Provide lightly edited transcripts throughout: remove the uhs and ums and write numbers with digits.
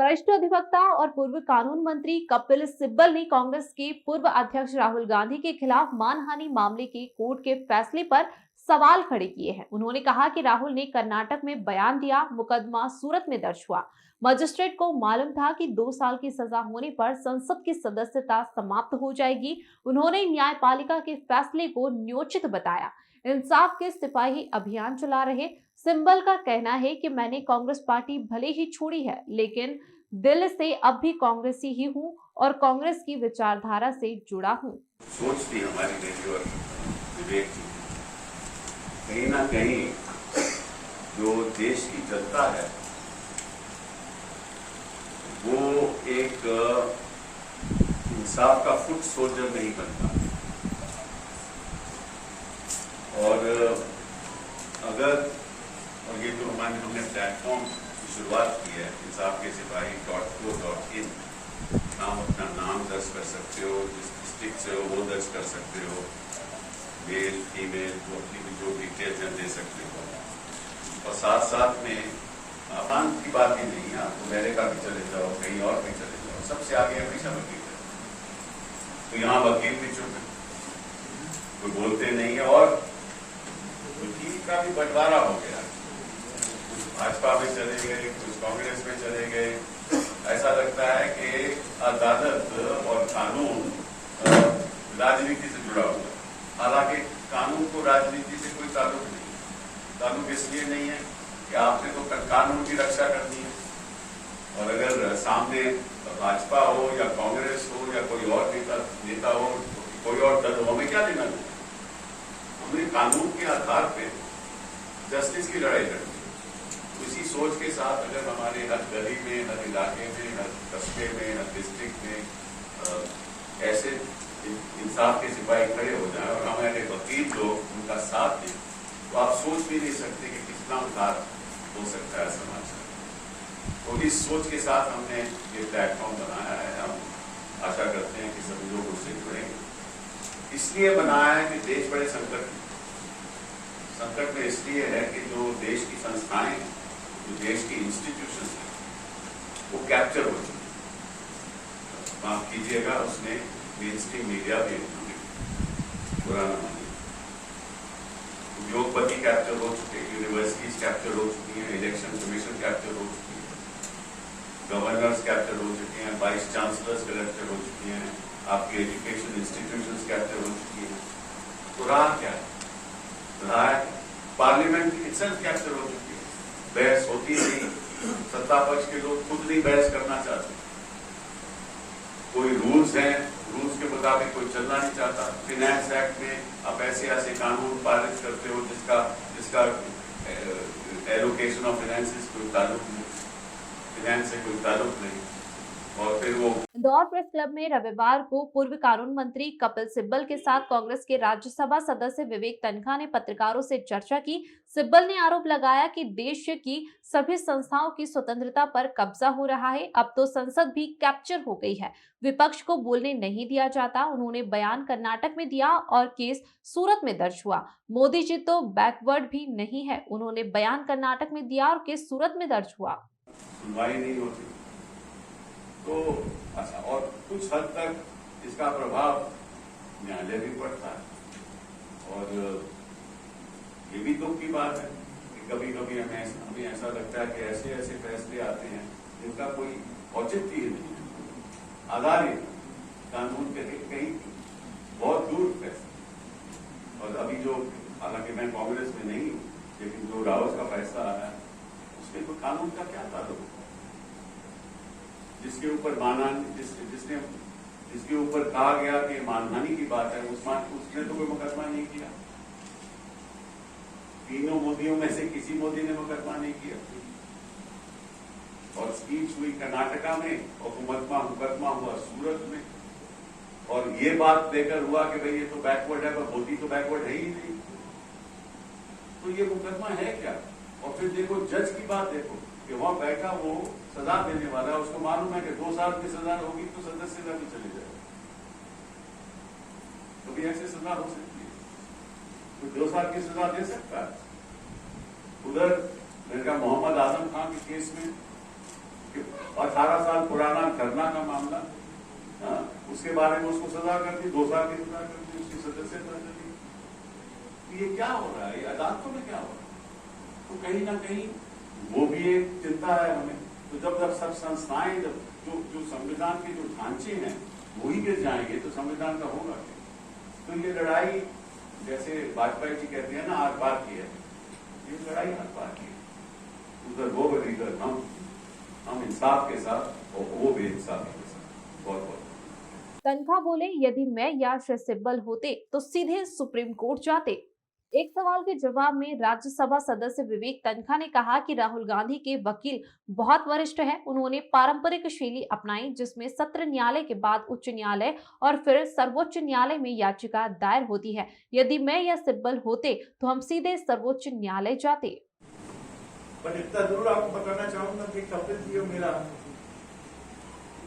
वरिष्ठ अधिवक्ता और पूर्व कानून मंत्री कपिल सिब्बल ने कांग्रेस के पूर्व अध्यक्ष राहुल गांधी के खिलाफ मानहानि मामले के कोर्ट के फैसले पर सवाल खड़े किए हैं। उन्होंने कहा कि राहुल ने कर्नाटक में बयान दिया, मुकदमा सूरत में दर्ज हुआ। मजिस्ट्रेट को मालूम था कि 2 साल की सजा होने पर संसद की सदस्यता समाप्त हो जाएगी। उन्होंने न्यायपालिका के फैसले को न्योचित बताया। इंसाफ के सिपाही अभियान चला रहे सिंबल का कहना है कि मैंने कांग्रेस पार्टी भले ही छोड़ी है, लेकिन दिल से अब भी कांग्रेसी ही हूं और कांग्रेस की विचारधारा से जुड़ा हूं। सोच थी हमारी बेटी और विवेक जी, कहीं ना कहीं जो देश की जनता है वो एक इंसाफ का फुट सोल्जर नहीं बनता। और अगर ये जो हमने प्लेटफॉर्म की शुरुआत की है इंसाफ के सिपाही.co.in, नाम अपना नाम दर्ज कर सकते हो, जिस डिस्ट्रिक्ट से हो वो दर्ज कर सकते हो, मेल फीमेल तो अपनी जो डिटेल्स हैं दे सकते हो। और साथ साथ में आसान की बात ही नहीं है, आप अमेरिका भी चले जाओ, कहीं और भी चले जाओ, सबसे आगे हमेशा वकील है। तो यहाँ वकील भी चुप है, कोई बोलते नहीं है। और वकील का भी बंटवारा हो गया, भाजपा में चले गए, कुछ कांग्रेस में चले गए। ऐसा लगता है कि अदालत और कानून राजनीति से जुड़ा हुआ है। हालांकि कानून को राजनीति से कोई ताल्लुक नहीं है। ताल्लुक इसलिए नहीं है कि आपने तो कानून की रक्षा करनी है, और अगर सामने भाजपा हो या कांग्रेस हो या कोई और नेता हो, कोई और दल हो, हमें क्या लेना चाहिए? हमने कानून के आधार पे जस्टिस की लड़ाई करनी है। इसी सोच के साथ अगर हमारे हर गली में, हर इलाके में, हर कस्बे में, हर डिस्ट्रिक्ट में ऐसे इंसाफ के सिपाही खड़े हो जाए और हमारे वकील लोग उनका साथ दें, तो आप सोच भी नहीं सकते कि कितना उद्धार हो सकता है समाज का। तो इस सोच के साथ हमने ये प्लेटफॉर्म बनाया है। हम आशा करते हैं कि सभी लोग उससे जुड़ेंगे। इसलिए बनाया है कि देश बड़े संकट में इसलिए है कि जो देश की संस्थाएं, जो देश की इंस्टीट्यूशन है, वो कैप्चर हो चुकी है। माफ कीजिएगा, उसने मेन स्ट्रीम मीडिया भी बुरा न मानिए। उद्योगपति कैप्चर हो चुके हैं, यूनिवर्सिटीज कैप्चर हो चुकी हैं, इलेक्शन कमीशन कैप्चर हो चुकी है, गवर्नर्स कैप्चर हो चुके हैं, वाइस चांसलर्स कैप्चर हो चुकी हैं, आपकी एजुकेशन इंस्टीट्यूशंस कैप्चर हो चुकी हैं। तो रहा क्या है? रहा है पार्लियामेंट इटसेल्फ कैप्चर हो चुकी है। बहस होती नहीं, सत्ता पक्ष के लोग खुद नहीं बहस करना चाहते। कोई रूल्स हैं, रूल्स के मुताबिक कोई चलना नहीं चाहता। फाइनेंस एक्ट में आप ऐसे कानून पारित करते हो जिसका एलोकेशन ऑफ फाइनेंस कोई ताल्लुक नहीं, फाइनेंस से कोई ताल्लुक नहीं। और फिर वो इंदौर प्रेस क्लब में रविवार को पूर्व कानून मंत्री कपिल सिब्बल के साथ कांग्रेस के राज्यसभा सदस्य विवेक तनखा ने पत्रकारों से चर्चा की। सिब्बल ने आरोप लगाया कि देश की सभी संस्थाओं की स्वतंत्रता पर कब्जा हो रहा है। अब तो संसद भी कैप्चर हो गई है, विपक्ष को बोलने नहीं दिया जाता। उन्होंने बयान कर्नाटक में दिया और केस सूरत में दर्ज हुआ। मोदी जी तो बैकवर्ड भी नहीं है, उन्होंने बयान कर्नाटक में दिया और केस सूरत में दर्ज हुआ। सुनवाई नहीं होती तो अच्छा, और कुछ हद तक इसका प्रभाव न्यायालय भी पड़ता है। और ये भी दुख की बात है कि कभी कभी हमें ऐसा लगता है कि ऐसे फैसले आते हैं जिनका कोई औचित्य ही नहीं है, आधारित कानून के कहीं बहुत दूर फैसले। और अभी जो, हालांकि मैं कांग्रेस में नहीं हूँ, लेकिन जो रावत का फैसला आया है उसमें कोई कानून का क्या ताल्लुक? जिसके ऊपर जिसके ऊपर कहा गया कि मानहानि की बात है, उसने तो कोई मुकदमा नहीं किया। तीनों मोदियों में से किसी मोदी ने मुकदमा नहीं किया। और स्पीच हुई कर्नाटका में और मुकदमा हुआ सूरत में। और ये बात लेकर हुआ कि भाई ये तो बैकवर्ड है, पर मोदी तो बैकवर्ड है ही नहीं। तो ये मुकदमा है क्या? और फिर देखो जज की बात, देखो कि वहां बैठा वो सजा देने वाला है, उसको मालूम है कि 2 साल की सजा होगी तो सदस्यता भी चली जाएगी। तो भी ऐसी सजा हो सकती है, तो 2 साल की सजा दे सकता है। उधर लड़का मोहम्मद आजम खान के केस में 18 साल पुराना धरना का मामला, हाँ, उसके बारे में उसको सजा कर दी, 2 साल की सजा कर दी, उसकी सदस्यता चली। ये क्या हो रहा है, ये अदालतों में क्या हो रहा है? तो कहीं ना कहीं वो भी एक चिंता है हमें। तो जब सब संस्थाएं, जब जो संविधान के जो ढांचे हैं वही गिर जाएंगे तो संविधान का होगा क्या? तो ये लड़ाई, जैसे वाजपेयी जी कहते हैं ना, आर पार की है, ये लड़ाई आर पार की है। उधर वो इधर हम इंसाफ के साथ और वो बेइंसाफी के साथ। बहुत बहुत तनखा बोले, यदि मैं या श्री सिब्बल होते तो सीधे सुप्रीम कोर्ट जाते। एक सवाल के जवाब में राज्यसभा सदस्य विवेक तनखा ने कहा कि राहुल गांधी के वकील बहुत वरिष्ठ हैं। उन्होंने पारंपरिक शैली अपनाई, जिसमें सत्र न्यायालय के बाद उच्च न्यायालय और फिर सर्वोच्च न्यायालय में याचिका दायर होती है। यदि मैं या सिब्बल होते तो हम सीधे सर्वोच्च न्यायालय जाते। पर इतना जरूर आपको बताना चाहूंगा कि कपिल जी और मेरा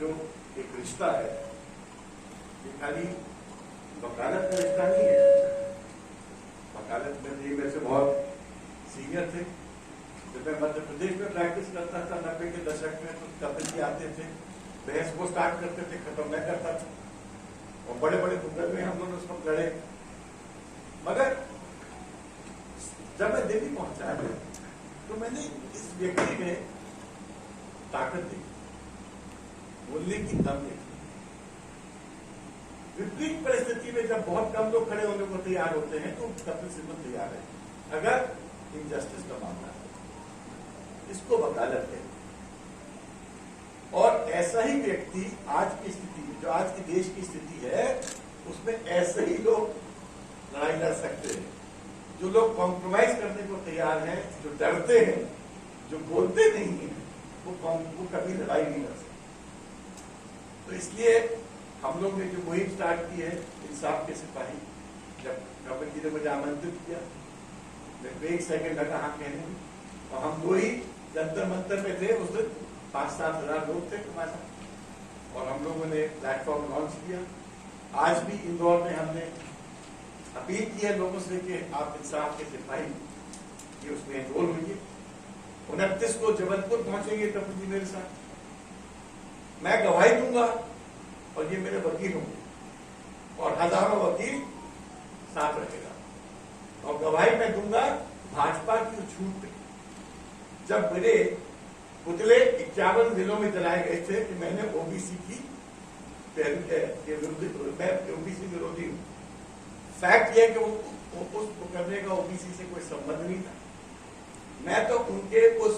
जो एक रिश्ता है, ये खाली वकालत का रिश्ता नहीं है। वकालत में जी मेरे से बहुत सीनियर थे। जब मैं मध्य प्रदेश में प्रैक्टिस करता था 90 के दशक में, तो कपिल जी आते थे, बहस वो स्टार्ट करते थे, खत्म मैं करता था, और बड़े बड़े मुकदमे हम लोग उस वक्त लड़े। मगर जब मैं दिल्ली पहुंचा तो मैंने इस व्यक्ति में ताकत देखी, बोलने की दम देखी। विपरीत परिस्थिति में जब बहुत कम लोग खड़े होने को तैयार होते हैं तो कपिल सिब्बल तैयार है। अगर इनजस्टिस का मामला है, इसको वकालत है, और ऐसा ही व्यक्ति आज की स्थिति, जो आज की देश की स्थिति है, उसमें ऐसे ही लोग लड़ाई लड़ सकते हैं। जो लोग कॉम्प्रोमाइज करने को तैयार हैं, जो डरते हैं, जो बोलते नहीं हैं, वो कभी लड़ाई नहीं लड़ सकते। तो इसलिए हम लोग ने जो मुहिम स्टार्ट की है, इंसाफ के सिपाही, जब कपिल जी ने मुझे आमंत्रित किया, मेरे को 1 सेकंड लगा हाँ कहने में, और हम 2 ही जंतर मंतर में थे। उस दिन 5-7 हजार लोग थे हमारे साथ, और हम लोगों ने प्लेटफॉर्म लॉन्च किया। आज भी इंदौर में हमने अपील की है लोगों से कि आप इंसाफ के सिपाही ये उसमें एनरोल होइए। 29 को जबलपुर पहुंचेंगे कपिल जी मेरे साथ। मैं गवाही दूंगा और ये मेरे वकील होंगे, और हजारों वकील साथ रहेगा, और गवाही मैं दूंगा भाजपा की झूठ पे। जब मेरे पुतले 51 जिलों में जलाए गए थे कि मैंने ओबीसी की विरोधी, मैं ओबीसी विरोधी हूं। फैक्ट यह है कि उसको करने का ओबीसी से कोई संबंध नहीं था। मैं तो उनके उस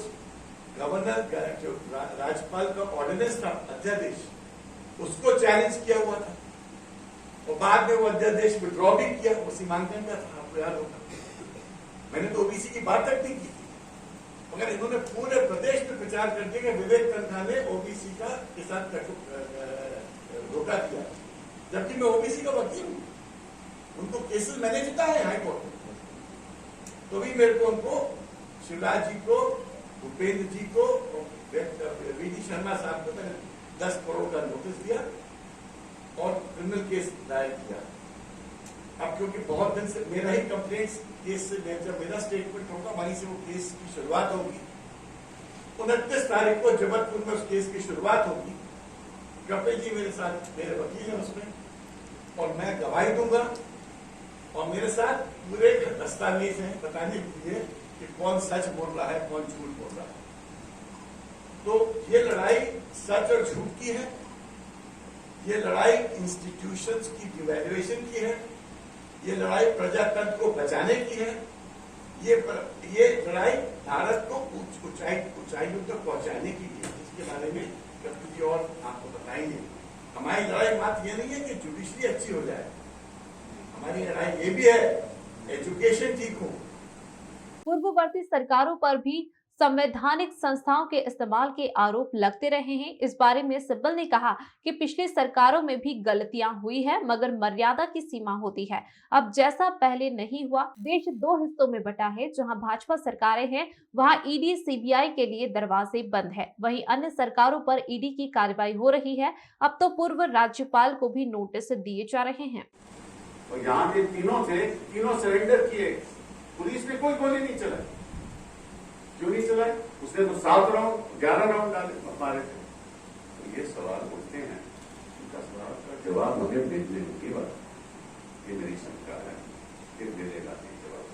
गवर्नर जो राज्यपाल का ऑर्डिनेंस था, अध्यादेश, उसको चैलेंज किया हुआ था, और बाद में वो अध्यादेश विड्रॉ भी किया। वो सीमांकन का था, आपको याद होगा। मैंने तो ओबीसी की बात तक नहीं की थी, मगर इन्होंने पूरे प्रदेश में प्रचार कर दिया कि विवेक तनखा ने ओबीसी का के साथ धोखा दिया, जबकि मैं ओबीसी का वकील हूं। उनको केसेस मैंने जीता है हाई कोर्ट में, तो भी मेरे को उनको, शिवराज जी को, भूपेंद्र जी को, वीडी शर्मा साहब को मैंने 10 करोड़ का नोटिस दिया और क्रिमिनल केस दायर किया। अब क्योंकि बहुत दिन से मेरा ही कंप्लेंट्स केस से, जब मेरा स्टेटमेंट होगा वहीं से वो केस की शुरुआत होगी। 29 तारीख को जबलपुर में उस केस की शुरुआत होगी। कपिल जी मेरे साथ, मेरे वकील हैं उसमें, और मैं गवाही दूंगा, और मेरे साथ पूरे दस्तावेज हैं बताने के लिए कि कौन सच बोल रहा है, कौन झूठ बोल रहा है। तो ये लड़ाई सच और झूठ की है, ये लड़ाई इंस्टीट्यूशंस की डिवैल्यूएशन की है, ये लड़ाई प्रजातंत्र को बचाने की है, ये लड़ाई भारत को ऊंचाइयों तक पहुंचाने की है, जिसके बारे में कपिल जी और आपको बताएंगे। हमारी लड़ाई मात्र ये नहीं है कि जुडिशरी अच्छी हो जाए, हमारी लड़ाई ये भी है एजुकेशन ठीक हो। पूर्ववर्ती सरकारों पर भी संवैधानिक संस्थाओं के इस्तेमाल के आरोप लगते रहे हैं। इस बारे में सिब्बल ने कहा कि पिछली सरकारों में भी गलतियां हुई है, मगर मर्यादा की सीमा होती है। अब जैसा पहले नहीं हुआ। देश 2 हिस्सों में बटा है। जहां भाजपा सरकारें हैं वहां ईडी सीबीआई के लिए दरवाजे बंद है, वहीं अन्य सरकारों पर ईडी की कार्रवाई हो रही है। अब तो पूर्व राज्यपाल को भी नोटिस दिए जा रहे हैं। और यहाँ पे तीनों थे, तीनों सरेंडर किए, पुलिस ने कोई गोली नहीं चलाई। क्यों नहीं चलाए, उसने तो 7 राउंड 11 राउंड मारे थे। तो ये सवाल उठते हैं, उनका सवाल का जवाब मुझे भेजने की बात, ये मेरी शंका है, फिर मिलेगा नहीं जवाब।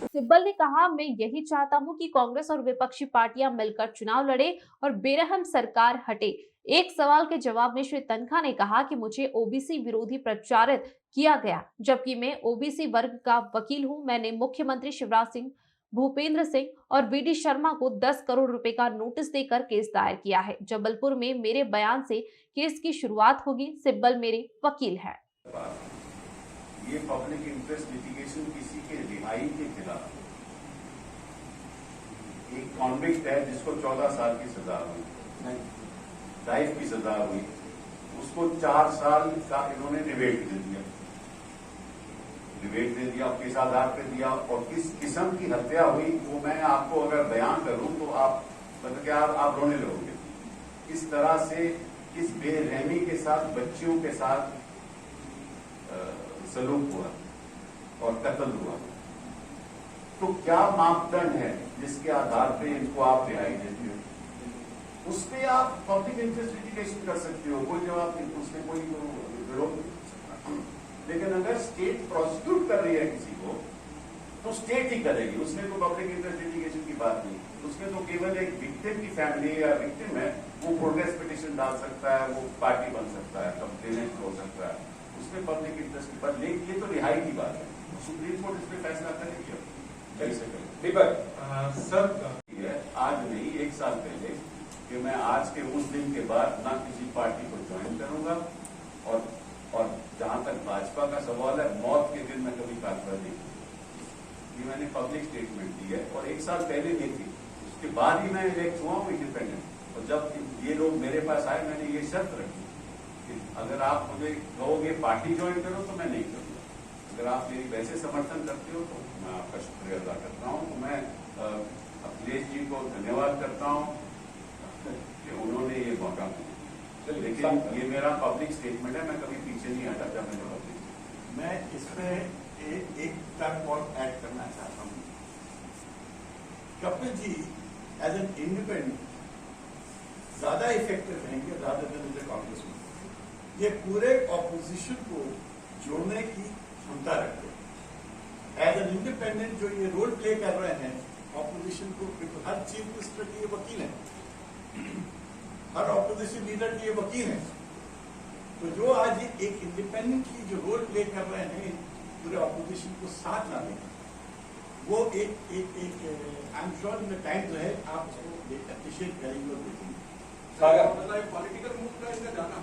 सिब्बल ने कहा, मैं यही चाहता हूं कि कांग्रेस और विपक्षी पार्टियां मिलकर चुनाव लड़े और बेरहम सरकार हटे। एक सवाल के जवाब में श्री तनखा ने कहा कि मुझे ओबीसी विरोधी प्रचारित किया गया, जबकि मैं ओबीसी वर्ग का वकील हूं। मैंने मुख्यमंत्री शिवराज सिंह, भूपेंद्र सिंह और वीडी शर्मा को 10 करोड़ रुपए का नोटिस देकर केस दायर किया है। जबलपुर में मेरे बयान से केस की शुरुआत होगी। सिब्बल मेरे वकील है। ये पब्लिक इंटरेस्ट लिटिगेशन किसी के रिहाई के खिलाफ, एक कॉन्विक्ट है जिसको 14 साल की सजा हुई, लाइफ की सजा हुई, उसको 4 साल का इन्होंने डिबेट दे दिया, किस आधार पे दिया और किस किस्म की हत्या हुई वो मैं आपको अगर बयान करूं तो आप मतलब क्या आप रोने लगोगे। किस तरह से किस बेरहमी के साथ बच्चियों के साथ सलूक हुआ और कत्ल हुआ। तो क्या मापदंड है जिसके आधार पे इनको आप रिहाई देते हो? उस पर आप पब्लिक इंटरेस्ट लिटिगेशन कर सकते हो, कोई जवाब नहीं, उसमें कोई विरोध नहीं कर सकता। लेकिन अगर स्टेट प्रोसिक्यूट कर रही है किसी को तो स्टेट ही करेगी, उसमें तो पब्लिक इंटरेस्ट लिटिगेशन की बात नहीं। उसमें तो केवल एक विक्टिम की फैमिली या विक्टिम है वो प्रोटेस्ट पिटिशन डाल सकता है, वो पार्टी बन सकता है, कंप्लेनेंट हो सकता है, उसमें पब्लिक इंटरेस्ट पर। लेकिन ये तो रिहाई की बात है, सुप्रीम कोर्ट इस पर फैसला करेगी। सर आज नहीं 1 साल पहले कि मैं आज के उस दिन के बाद ना किसी पार्टी को ज्वाइन करूंगा और जहां तक भाजपा का सवाल है, मौत के दिन मैं कभी भाजपा नहीं करूंगा। ये मैंने पब्लिक स्टेटमेंट दी है और 1 साल पहले नहीं थी, उसके बाद ही मैं इलेक्ट हुआ हूँ इंडिपेंडेंट। और जब ये लोग मेरे पास आए मैंने ये शर्त रखी कि अगर आप मुझे कहोगे पार्टी ज्वाइन करो तो मैं नहीं करूंगा। अगर आप मेरी वैसे समर्थन करते हो तो मैं आपका शुक्रिया अदा करता हूँ। तो मैं अखिलेश जी को धन्यवाद करता हूँ कि उन्होंने ये मौका दिया। लेकिन ये मेरा पब्लिक स्टेटमेंट है, मैं कभी पीछे नहीं हटा जब मैंने पब्लिक। मैं इसमें एक टर्म और ऐड करना चाहता हूँ। Kapil ji as an independent ज्यादा इफेक्टिव रहेंगे रादर देन द कांग्रेस में। ये पूरे ऑपोजिशन को जोड़ने की क्षमता रखते हैं। एज एन इंडिपेंडेंट जो ये रोल प्ले कर रहे हैं ऑपोजिशन को, हर चीफ मिनिस्टर के ये वकील हैं, हर ऑपोजिशन लीडर के ये वकील हैं। तो जो आज एक इंडिपेंडेंटली जो रोल प्ले कर रहे हैं पूरे ऑपोजिशन को साथ लाने का, वो एक I am sure in the time जो है आप उसको अप्रिशिएट करेंगे और देखेंगे। पॉलिटिकल मूव का इनका जाना